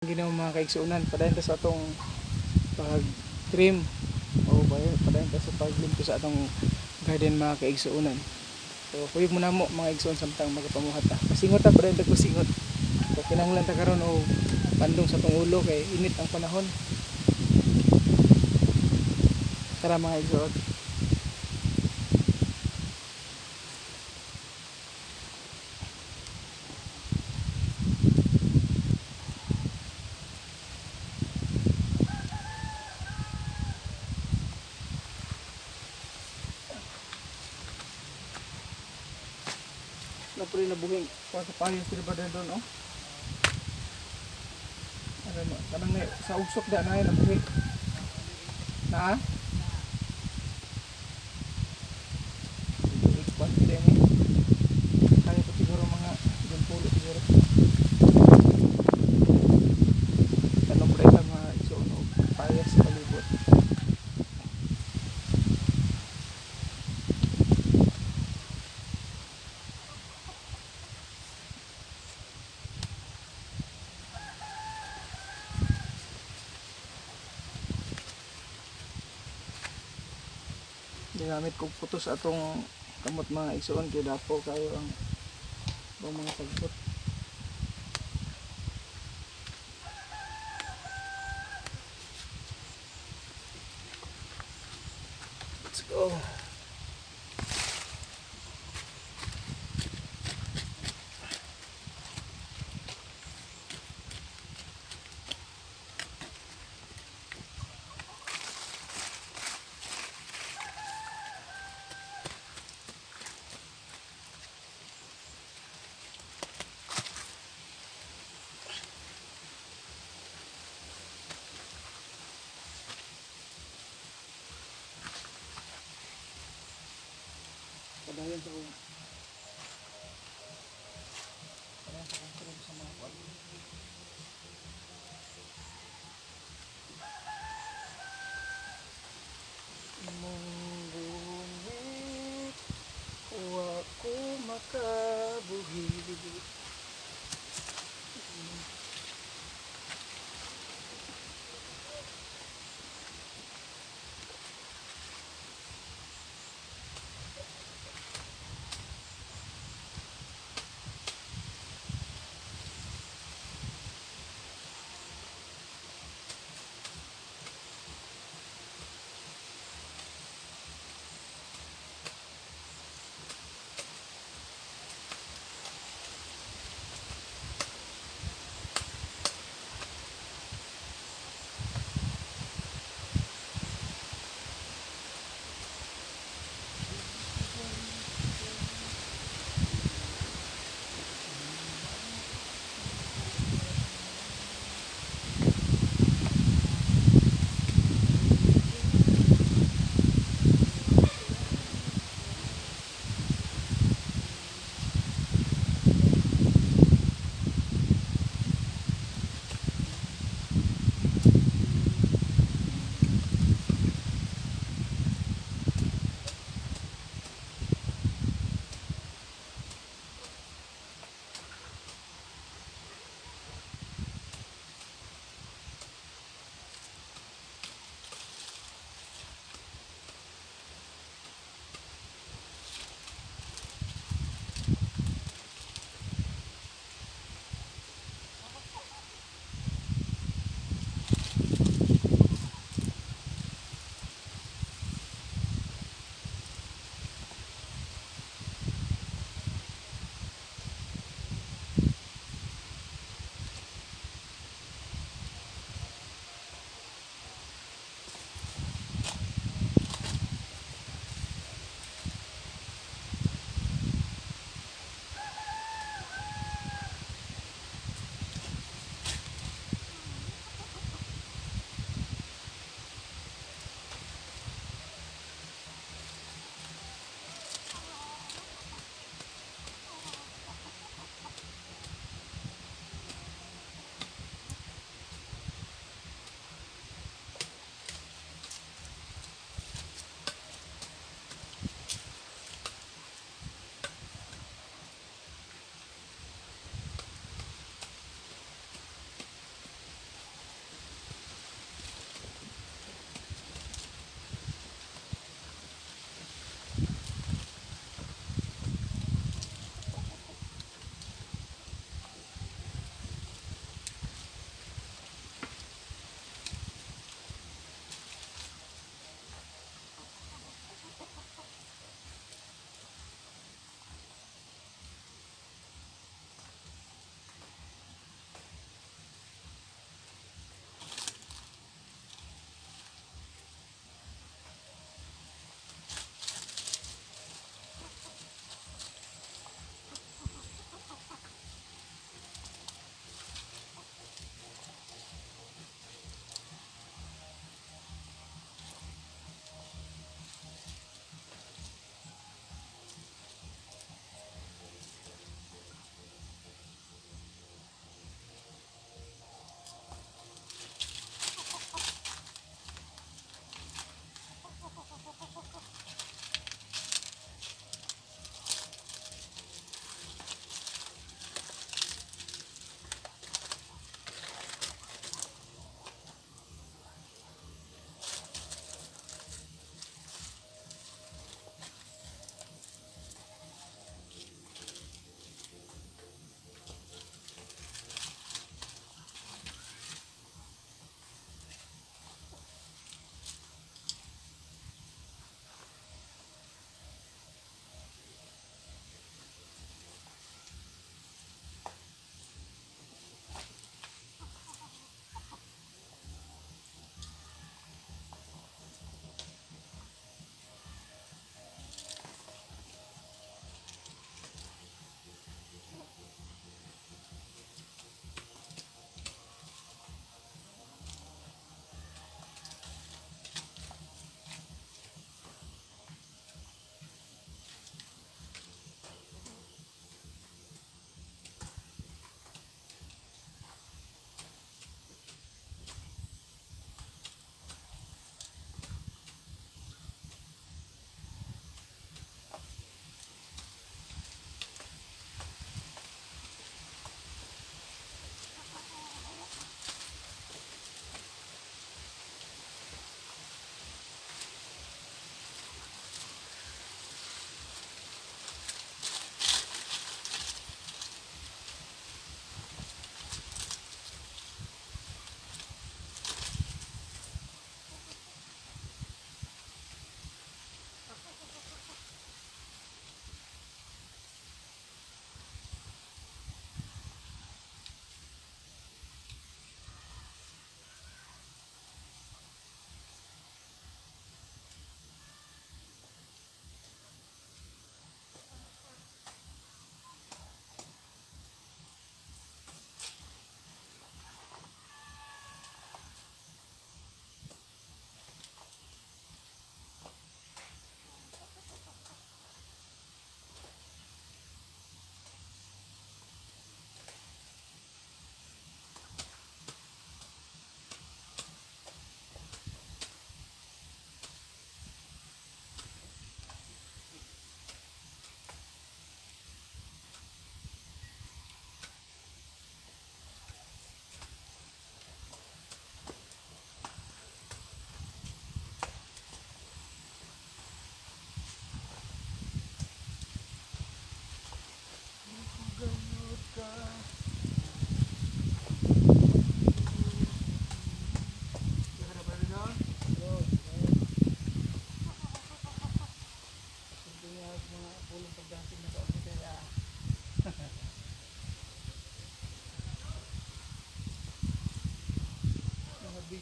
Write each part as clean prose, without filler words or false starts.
Ginawa mga kaigsuunan, padayon ta sa atong pag trim o padayon ta sa paglimpo sa atong garden mga kaigsuunan. So kuyog mo na mo mga igsuon samtang magapamuhat ta. Pasingot ta, padayon ta pasingot. So kinahanglan ta karon og pandong sa atong ulo kay init ang panahon. Tara mga igsuon. Napuri na buhing pagkapayos sila ba doon, oh? Ano, kanang sa usok da na yun nabuhi. Na? Ikpan sila ni. Kaya ko siguro mga 20 siguro. Tanong pre lang mga igsuon og payas sa palibot. Ginamit kong putos atong kamot mga igsuon kay dapo kayo ang mga sagbot. Let's go. Padayon sa konsumo sa mga kwal. Munggulit wa ko makabuhi.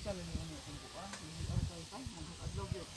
ka lang yung kung buka. Ay, nag-adlog yun.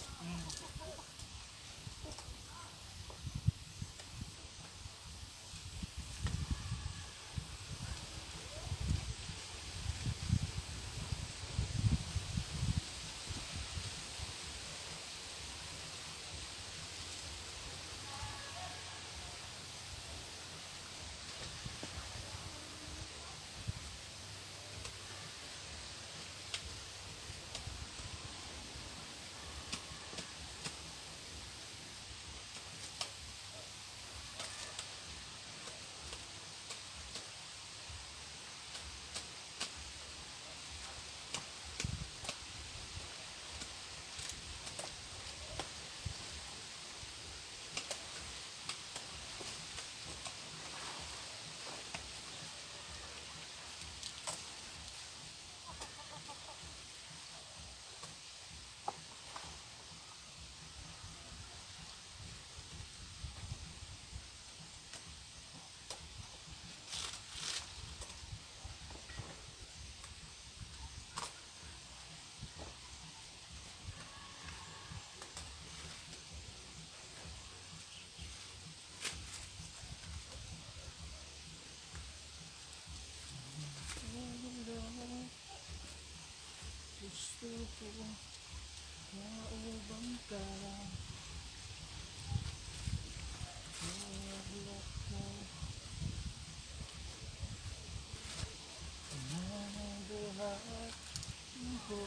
Gusto ko maubang ka. Maulak mo ang buhat ko.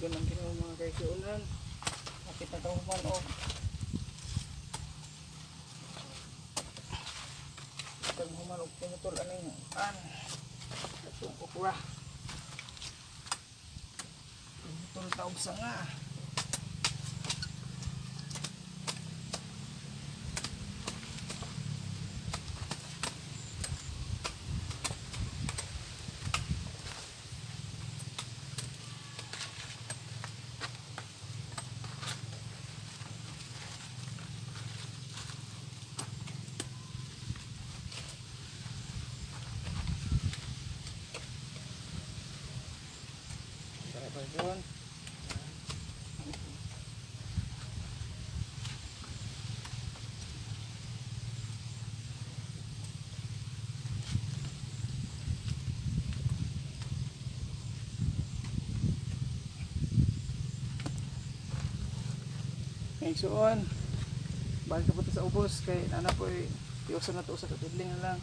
doon ang ginawa mga kaigsuunan. Kapit na daw man o. Pag human o pinutol ano yung itong okra. Pinutol taong sanga. Sarap yun. Ngayon, balik ka po sa ubos kay nana po tiyosan na to sa katidling na lang.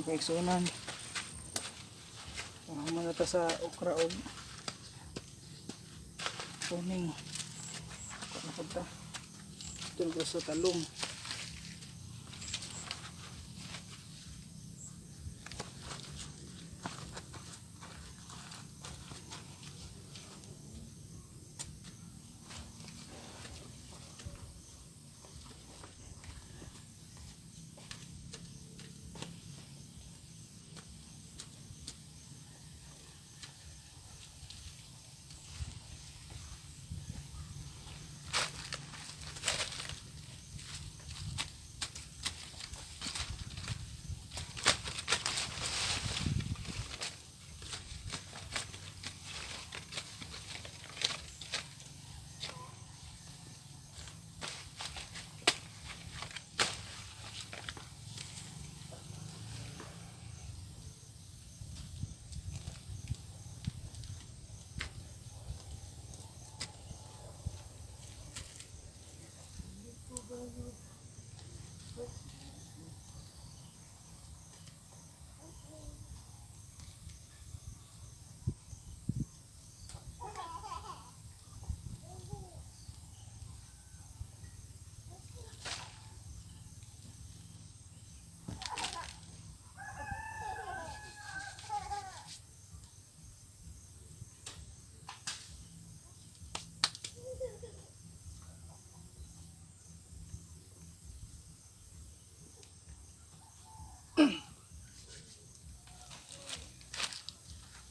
kaigsunan. Muna ta sa okra og puning. Ano po ta? Ito ko sa talong.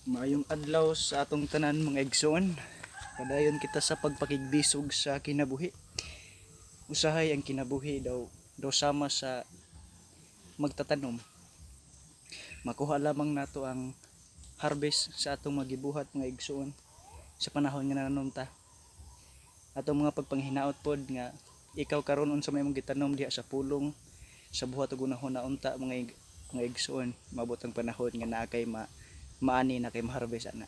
Maayong adlaw sa atong tanan mga igsoon. Padayon kita sa pagpakigbisog sa kinabuhi. Usahay ang kinabuhi daw sama sa magtatanom. Makuha lamang nato ang harvest sa atong magibuhat mga igsoon sa panahon nga nanon ta. Atong mga pagpanghinaot pod nga ikaw karon unsa may mong gitanom diha sa pulong sa buhat ug unahon na unta mga igsoon, mabot ang panahon nga naa kay maani na kay ma-harvest ana.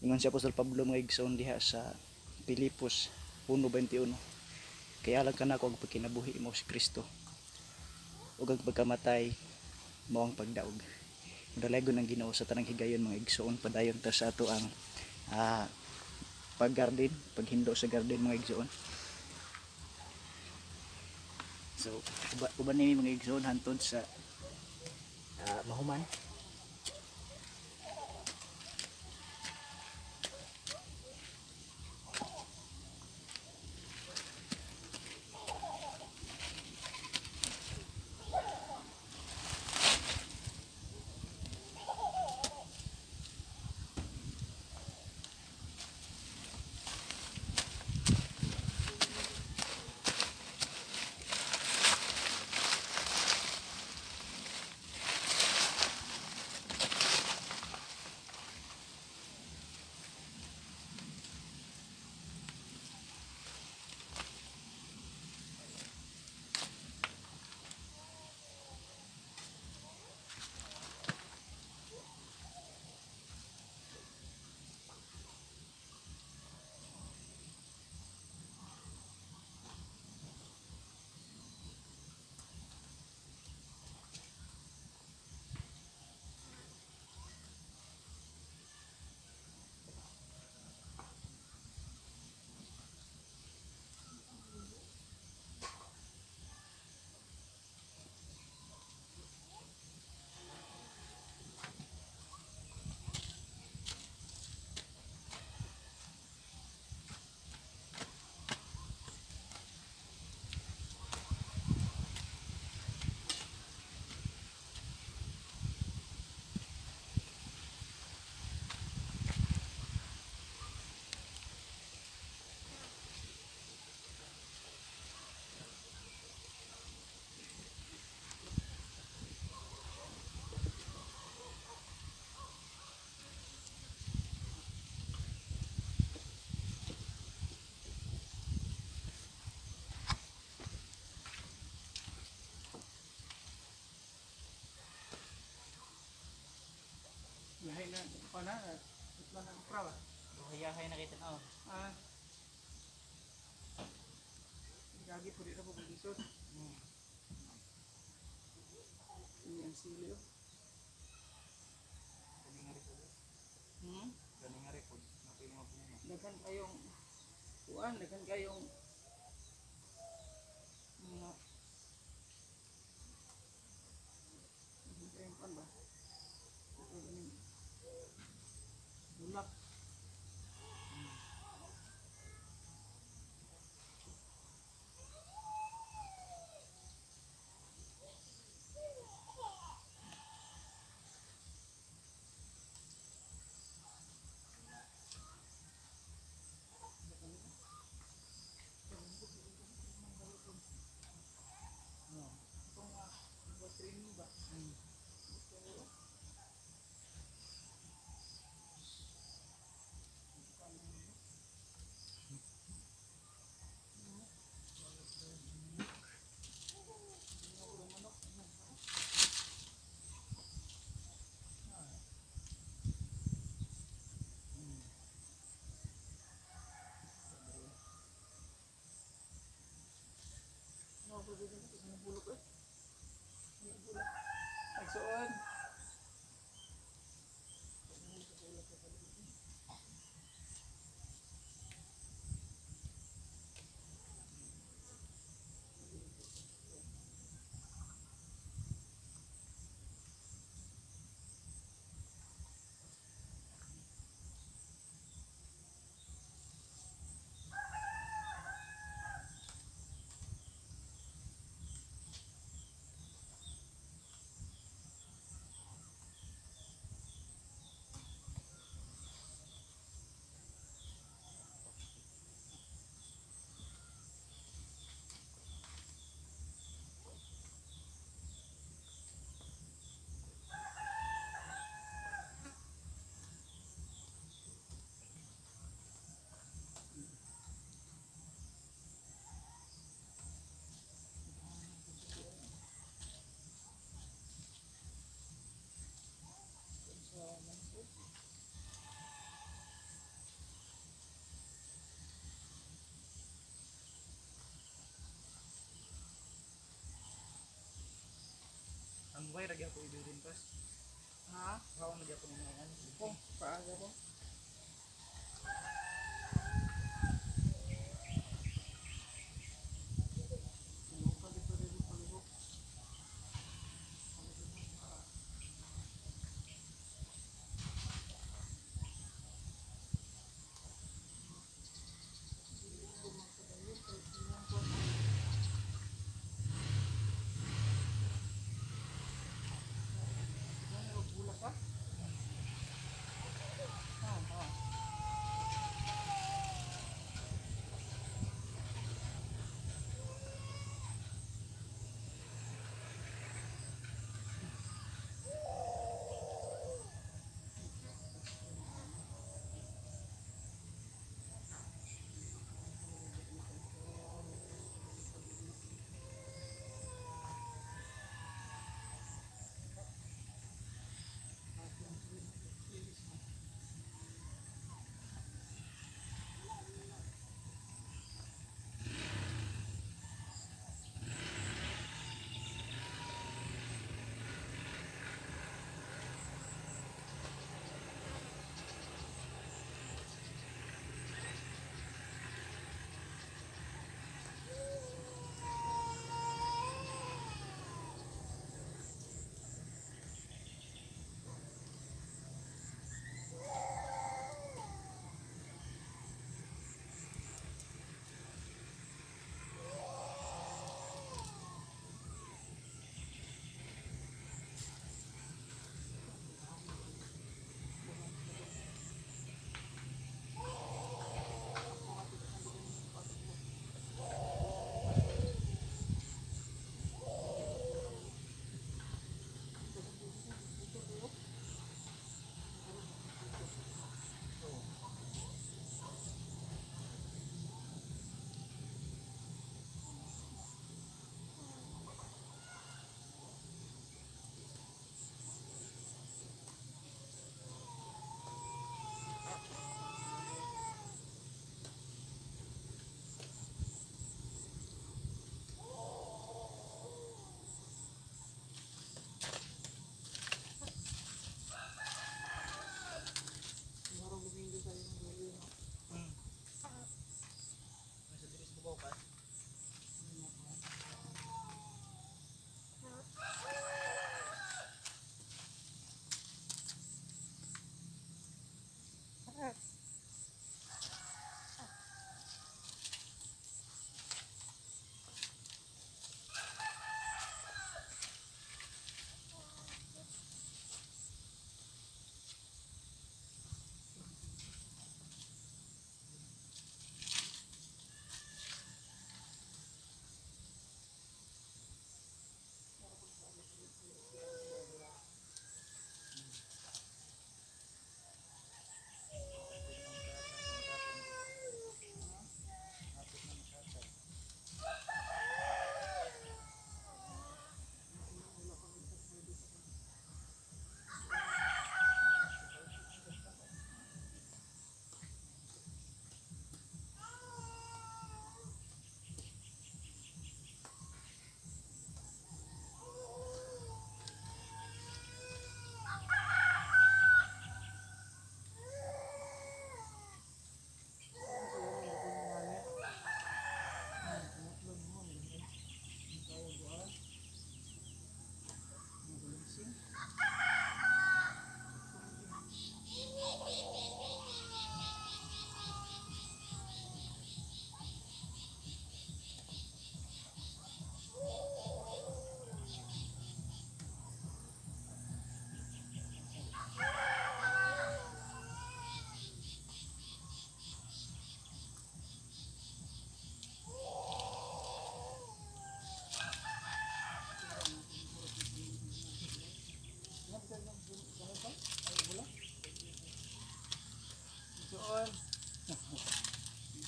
Ingon si Apostol Pablo mga igsoon diha sa Pilipos 1:21. Kaya alang ka na ko ang pagkinabuhi mo si Kristo ug ang pagkamatay mao ang pagdaog. Dalagon ang Ginoo sa tanang higayon mga igsoon. Padayon ta sa ato ang pag-garden, paghindo sa garden mga igsoon. So uban nimi mga igsoon hantod sa mahuman. Yahay na, na, itla na okra ba? Hayahay na kita na. Ah, gagi po dito po pag-isod. Ini ang sili oh. daghan kayong kuan, daghan kayong mga daghan kayong kuan ba? Ito ganing bulak. Ito nga, buat training ba? Ito, ano ba dito? Ito na bulok eh. Igsuon. Ang buhay lagi ako ibigin pas. Ha? Ako lagi ako ngayon. Oh, paaga ko. Lokal dito rin palibok. Bulak ka? igsoon.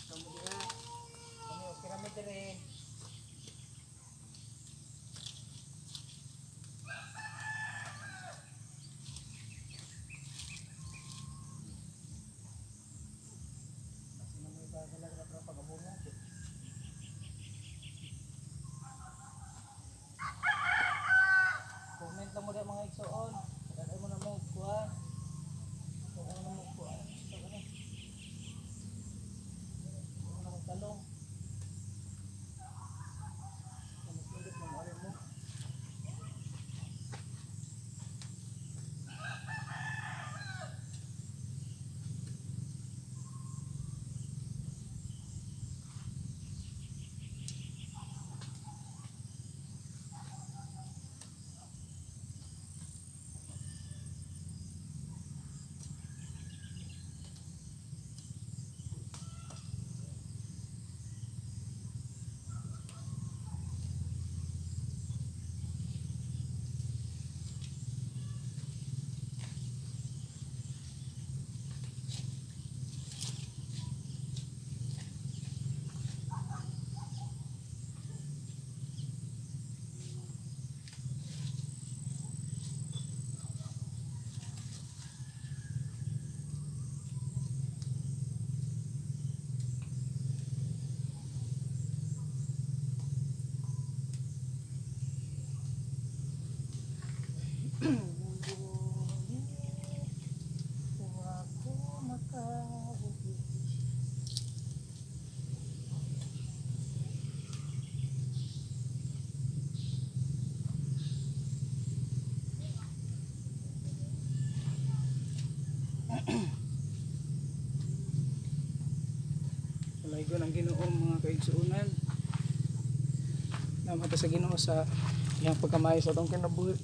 Kamu dira. Kami okay ra mi dire. Kasi naman ibagalag na para pagabungan. Comment lang mo dyan mga igsoon. Kaya mo na mo kuha. Kaya mo na mo kuha. Ito ka na. Kaya mo na mo talong. Kamu pindot mo mo mo. Palaygon ang Ginoo mga kaigsuunan. Namata sa Ginoo sa iyang pagkamayo sa atong kinabuhi.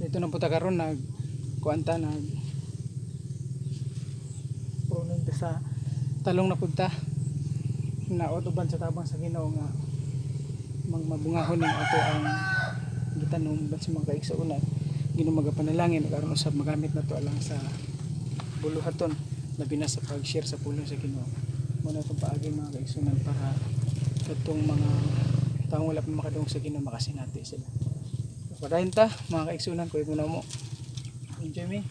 Dito na punta karon nag kuanta nag punin ta sa talong na punta. Naot uban sa tabang sa Ginoo nga mabungahon ng ato ang gitanom ban sa mga kaigsuunan. Ginoo magapanalangin aron usab magamit nato alang sa buluhaton labi na sa pag-share sa pulong sa Ginoo. Muna itong paagi mga kaigsunan para itong mga taong wala pa makadungog sa Ginoo makasinati sila. Padayon ta mga kaigsunan ko muna mo. Enjoy me.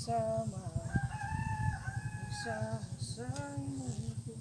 Sama sa mundo.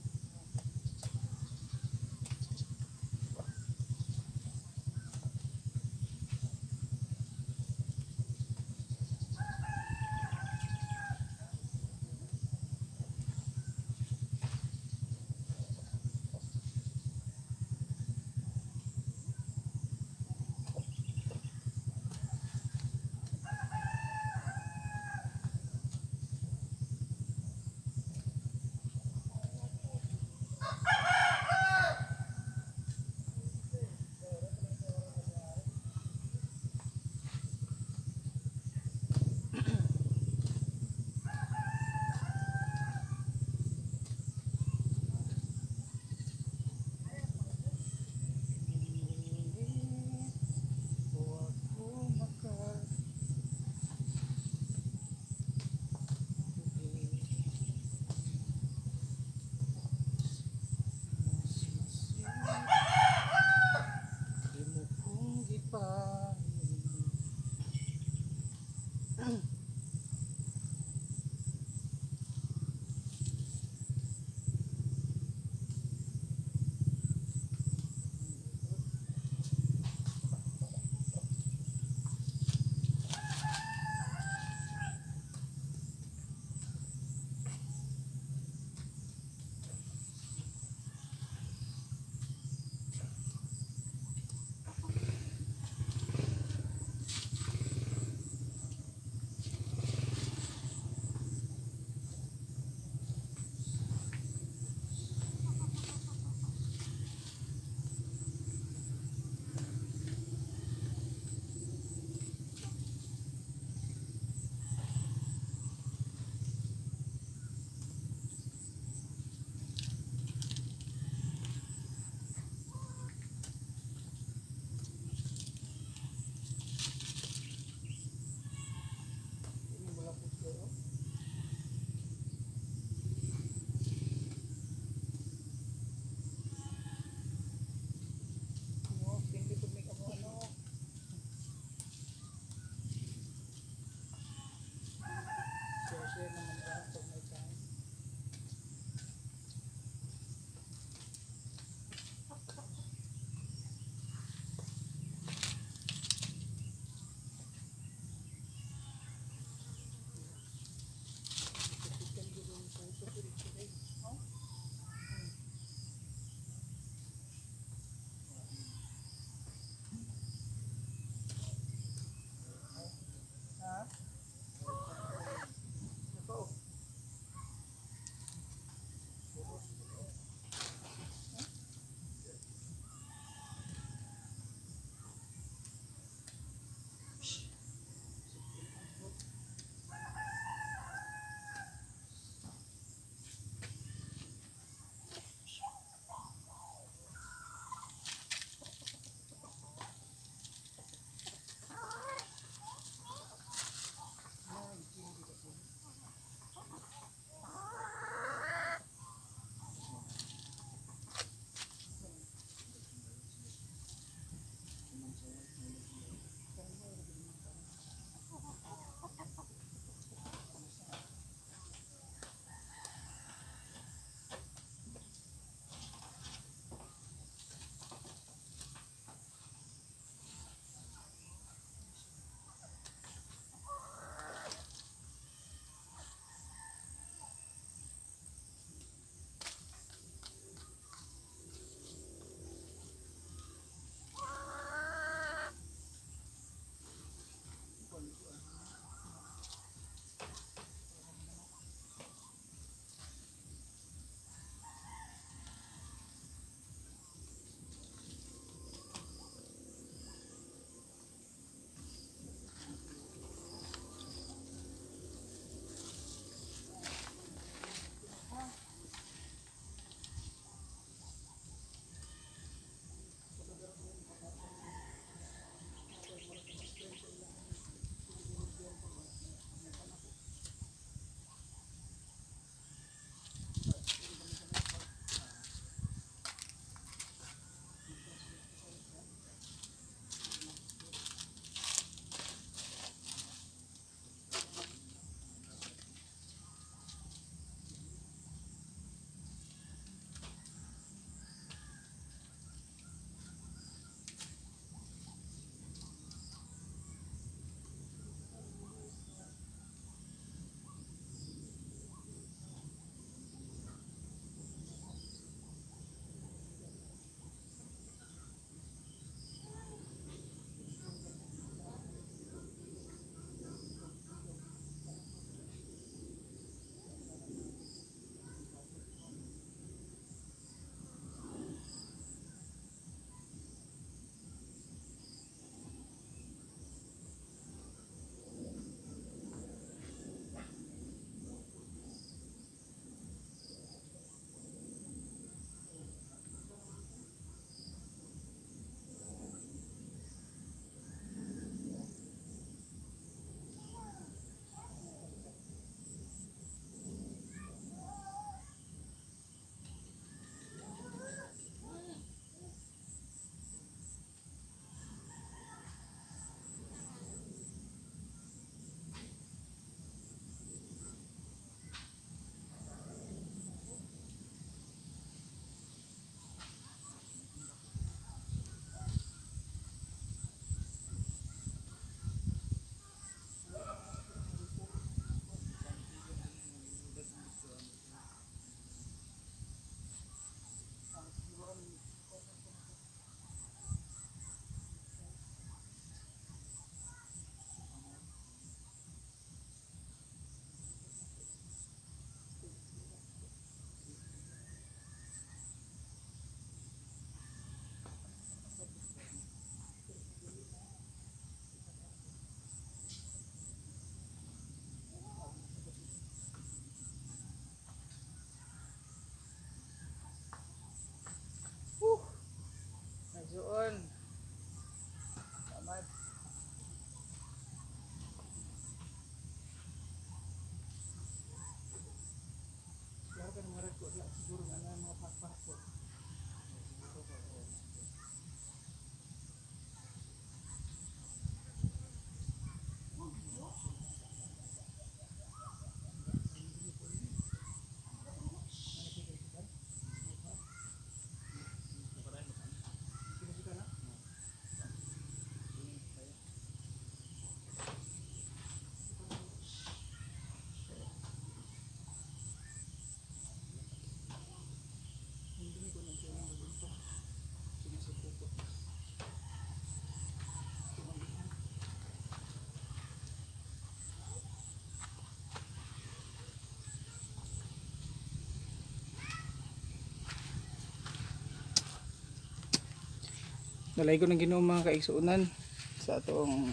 dalay ko ng Ginoo mga kaigsuunan sa atong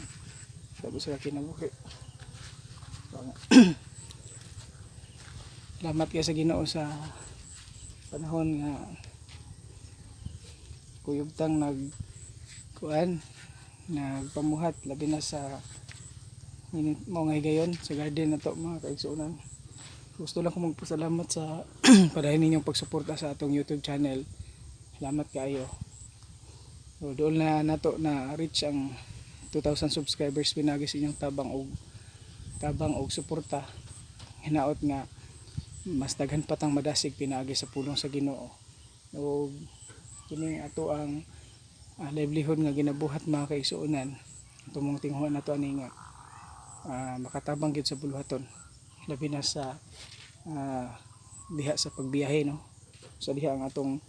sabi sa kinabuhi. Salamat kay sa Ginoo sa panahon nga kuyugtang nagpamuhat labi na sa mga higayon sa garden na to mga kaigsuunan. Gusto lang ko magpasalamat sa padayon ninyong pagsuporta sa atong YouTube channel. Salamat kayo. So, doon na nato na reach ang 2,000 subscribers pinagi sa inyong tabang og suporta. Hinaot nga mas daghan patang madasig pinagi sa pulong sa Ginoo. O kini ato ang livelihood nga ginabuhat mga kaigsuonan. Tumong tinghuan nato ani nga makatabang gyud sa buluhaton. Labi na sa diha sa pagbiyahe no. So diha ang atong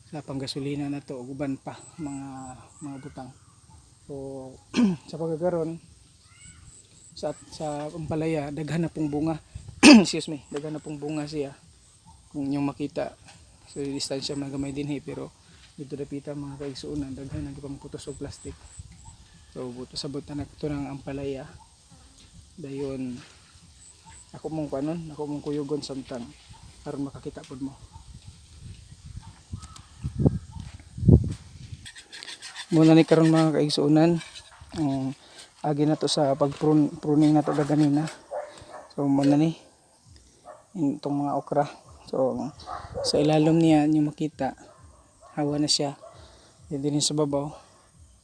sa panggasolina na to ug uban pa mga butang. So sa pagkakaroon sa Ampalaya daghan na pong bunga. Excuse me, daghan na pong bunga siya. Kung inyong makita so distansya man gamay dinhi pero dito dapita mga kaigsuonan daghan na gipamuputos og plastic. So buto sabot na to ng Ampalaya. Dayon ako mong kuyugon samtang aron makakita pud mo. Muna ni karon mga kaigsuonan agi na to sa pruning na to ganina. So muna ni itong mga okra. So sa ilalom niya nyo makita hawa na siya. Din sa babaw.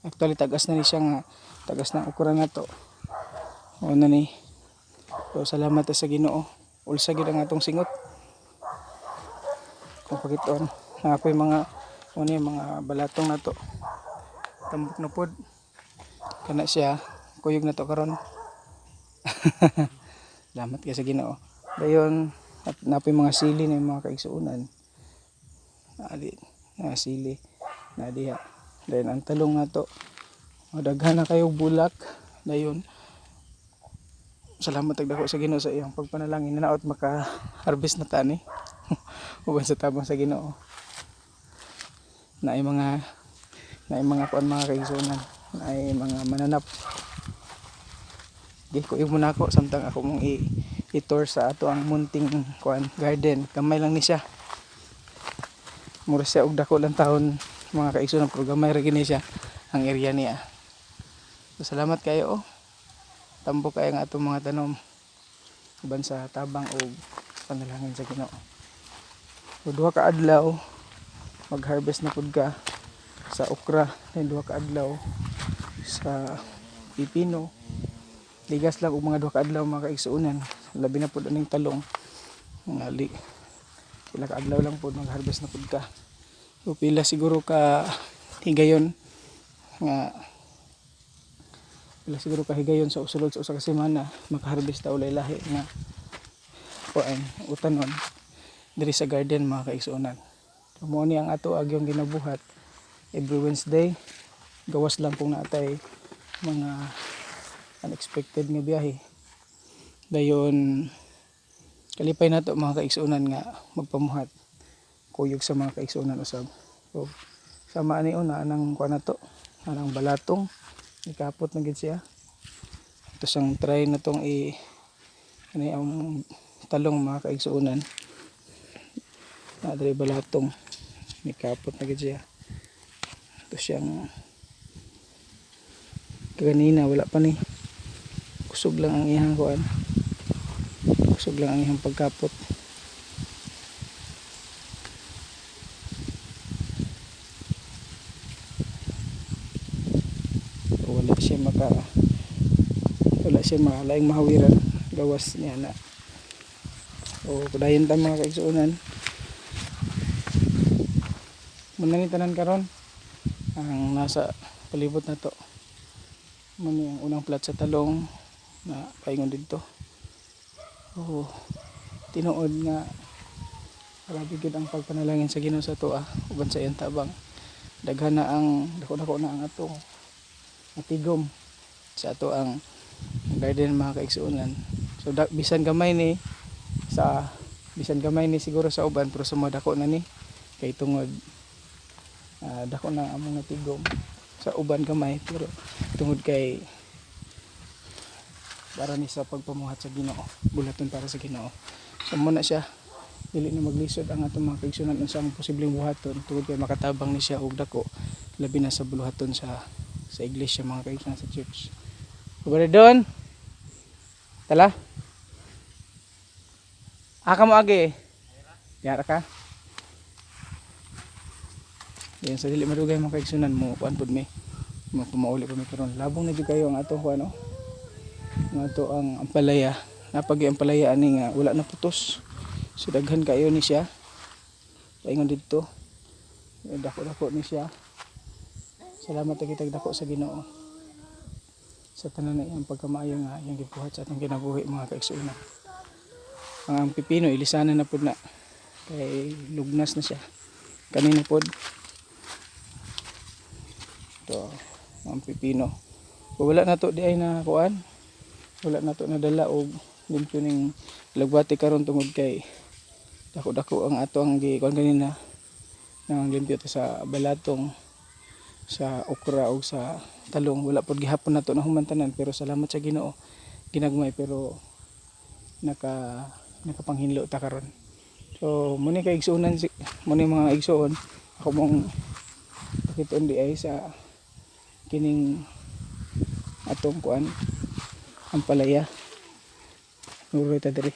Actually tagas na ni siya nga tagas ng okra na to. Muna ni. So salamat sa Ginoo. Ulsa gid ang atong singot. Kung pakiton apoy mga mga balatong na to. Tambok na pod kana siya kuyog na to karon. Salamat kay sa Ginoo. Dayon at napoy mga sili na mga kaigsuonan. Sili na diha. Dayon ang talong na to daghan na kayo bulak. Dayon salamat tagdako sa Ginoo sa iyang pagpanalangin na naot maka-harvest na tani. Uban sa tabang sa Ginoo. Naay mga kuan mga kaigsuonan, naay mga mananap. Di ko muna ako samtang ako mong i-tour sa ato ang munting kuan garden. Kamay lang ni siya. Mura siya og dako lang taon mga kaigsuonan pero gamay ra gini siya ang area niya. So, salamat kayo tambok kay ang atong mga tanom uban sa tabang og panalangin sa Ginoo. So, duha ka adlaw mag-harvest na pud ka sa okra, then duha ka adlaw sa pipino. Ligas lang og mga duha ka adlaw mga kaigsuonan. Labi na pud aning talong. Ngali. Pila ka adlaw lang pud mag-harvest na pud ka. So pila siguro ka higayon sa usulod sa usa ka semana maka-harvest ta ulay lahi nga kuan utanon diri sa garden mga kaigsuonan. So mo ni ang ato agyong ginabuhat every Wednesday. Gawas lang kung naatay mga unexpected nga biyahe. Dayon kalipay nato mga kaigsuonan nga magpamuhat kuyog sa mga kaigsuonan usab. So sama ani una anang kuan nato anang balatong ikapot na gid siya. Ito siyang try na tong ang talong mga kaigsuonan. Na diri balatong ikapot na gid siya. Ito siyang kanina wala pa ni kusog lang ang iyang kuan. Kusog lang ang iyang pagkapot. Wala siya malaing mahawiran gawas niya na. O kudayon ta mga kaigsuonan. Muna ni tanan karon ang nasa palibot na to. Muna ang unang plat sa talong na paingon dito. O tinuod nga grabe gid ang pagpanalangin sa Ginoo sa tuwa uban sa iyang tabang. Daghan na ang dako-dako na ang atong matigom sa ato ang garden mga kaigsuonan. So bisan gamay ni siguro sa uban pero sumodako na ni kay tungod dako na among natigom. sa uban gamay pero tungod kay para ni sa pagpamuhat sa Ginoo, bulaton para sa Ginoo. So muna siya dili na maglisod ang atong mga kaigsunan unsa ang posibleng buhaton tungod kay makatabang ni siya og dako labi na sa buluhaton sa iglesia mga kaigsunan sa church. Brother Don, tala. Aka mo agi. Yara ka. Yan sa dili madugay mga kaigsunan mo kuan pud mi. Mo pumauli pa mi karon. Labong na jud kayo ang atong kuan no. Ang ato ang ampalaya. Napagi ang palaya ani nga wala na putos. So daghan kayo ni siya. Paingon didto. Dako-dako ni siya. Salamat ta kitag dako sa Ginoo. Sa tanan na iyang pagkamaayo nga iyang gibuhat sa atong kinabuhi mga kaigsunan. Ang pipino ilisanan na pud na kay lugnas na siya. Kanina pod. To ang pipino. Wala na to di ay na kuan. Wala na to nadala og limpyo ning lagbati karon tungod kay dako-dako ang ato ang gikuan kanina nang limpyo to sa balatong sa okra o sa talong. Wala pod gihapon na to na humantanan pero salamat sa Ginoo ginagmay pero nakapanghinlo ta karon. So muni kay igsuonan muni mga igsuon ako mong pakiton di ay sa kining atong kuan ang palaya. Nuroy ta diri.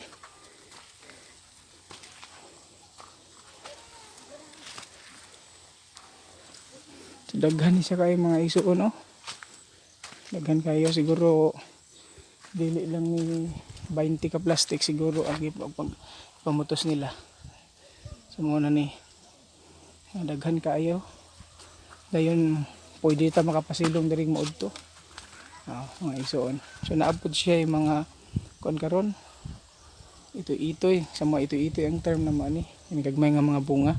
So, daghan ni siya kayo mga igsuon oh. Daghan kayo siguro dili lang ni 20 ka plastic siguro ang pamutos nila. So muna ni daghan kayo. Dayon pwede ta makapasilong diri moadto. Mga igsoon. So naabot siya yung mga kuan karon. Itoy-itoy, sa mga itoy-itoy ang term naman ni. Yung gagmay nga mga bunga.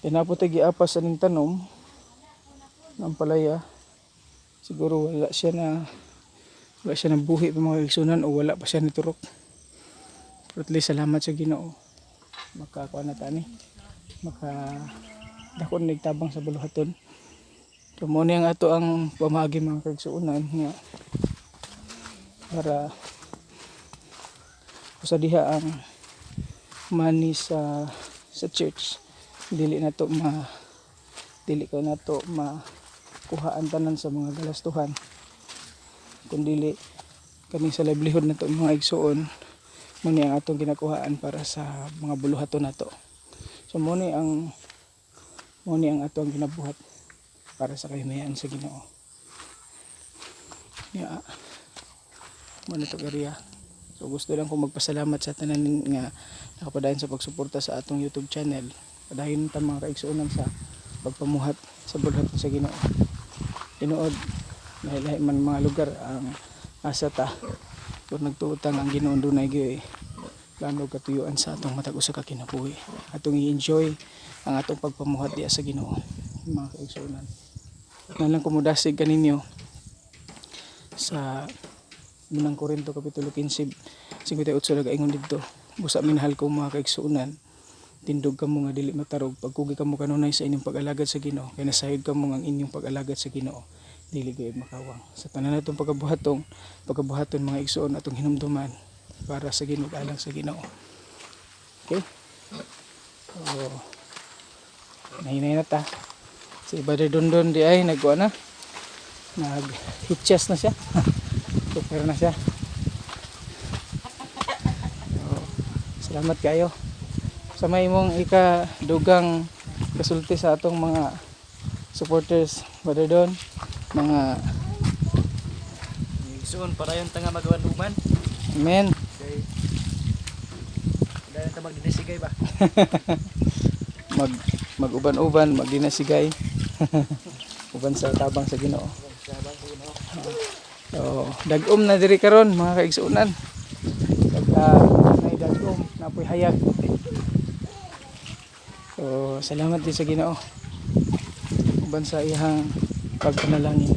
Tinapot ta giapas aning tanom ng palaya. Siguro wala siya ng buhi pa mga igsunan o wala pa siya niturok. Pero at least salamat sa Ginoo. Makakuha na tani. Dakon nagtabang sa buluhaton. So mo ang ato ang pamagi mga kaigsuunan nga para sa diha ang money sa church. Dili ko na to makuhaan tanan sa mga galastuhan. Kundili kani sa livelihood nato mga igsuon muni ang atong ginakuhaan para sa mga buluhaton nato. So muni ang atong ginabuhat para sa kahimayan sa Ginoo. Ya. Muna to area. So gusto lang ko magpasalamat sa tanan nga nakapadayon sa pagsuporta sa atong YouTube channel. Padayon ta mga kaigsuonan sa pagpamuhat sa buluhaton sa Ginoo. Tinuod lahi-lahi man mga lugar ang asa ta kung nagtuutang ang Ginoo dunay gyud plano katuyuan sa atong matag usa ka kinabuhi. Atong i-enjoy ang atong pagpamuhat diya sa Ginoo mga kaigsuonan. Nalang kumudasig kaninyo sa Unang Korinto kapitulo 15 58 nagaingon didto busa minahal ko mga kaigsuonan tindog kamo nga dili matarog pagkugi kamo kanunay sa inyong pag-alagad sa Ginoo kay nasayod kamo ang inyong pag-alagad sa Ginoo dili gayud makawang sa tanan natong pagkabuhaton mga igsuon atong hinumduman para sa Ginoo alang sa Ginoo. Okay? So nahinay na ta. Si Brother Dondon di ay nagkuha na. Nag-hitchas na siya. Super na siya. So, salamat kayo. Sa may mong ikadugang kasulti sa atong mga supporters, Brother Don. Mga Igsuon para yung tanga magawan-uman. amen. Okay. Dahil ta magdinisigay ba? Mag-uban-uban, magdinasigay. Uban sa tabang sa Ginoo. So, dagom na diri karon mga kaigsuonan. May dagom na po'y hayag. So, salamat din sa Ginoo. Uban sa iyang pagpanalangin.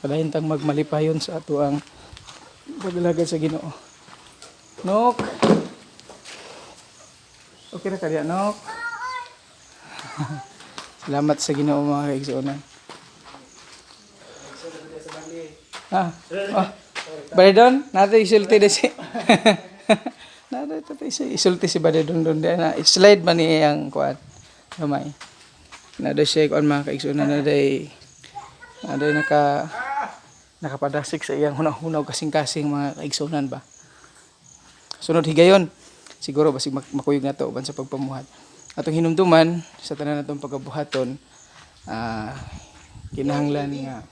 Padayon tang magmalipayon sa ato ang pag-alagad sa Ginoo. Nok. Okay ra ka diya, Nok. Salamat sa Ginoo mga kaigsuonan. Ah. Oh. Badedon, nato isulti na si. Nato ito isulti si Badedon doon na slide man niya ang kuan. Gamay. Nado siya kuan mga kaigsuonan na day nakapadasik sa iyang hunaw-hunaw kasing-kasing mga kaigsuonan ba. Sunod higayon. Siguro basig makuyog na to uban sa pagpamuhat. Atong hinumduman sa tanan natong pagkabuhaton, kinahanglan nga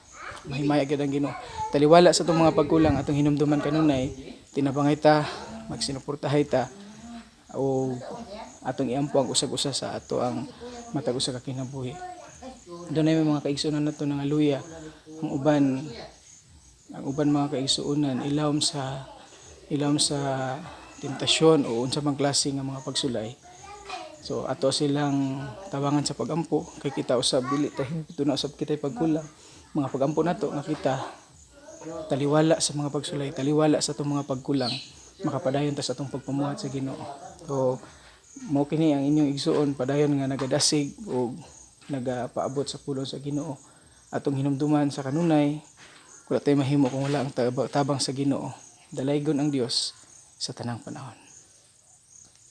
mahimay agad ang Ginoo. Taliwala sa itong mga pagkulang atong hinumduman kanunay, tinabangay ta, magsinuportahay ta, o atong iampo ang usag-usa sa ato ang matag usa ka kinabuhi. Doon ay may mga kaigsuonan nato ng aluya. Ang uban mga kaigsuonan ilawom sa tentasyon o unsa mang klase nga mga pagsulay. So ato silang tabangan sa pagampo kay kita usab dili ta hingpito na usab kitay pagkulang. Mga pagampo nato nga kita taliwala sa mga pagsulay, taliwala sa atong mga pagkulang, makapadayon ta sa atong pagpamuhat sa Ginoo. So mao kini ang inyong igsuon padayon nga nagadasig o nagapaabot sa pulong sa Ginoo. Atong hinumduman sa kanunay, wala tay mahimo kung wala ang tabang sa Ginoo. Dalaygon ang Dios sa tanang panahon.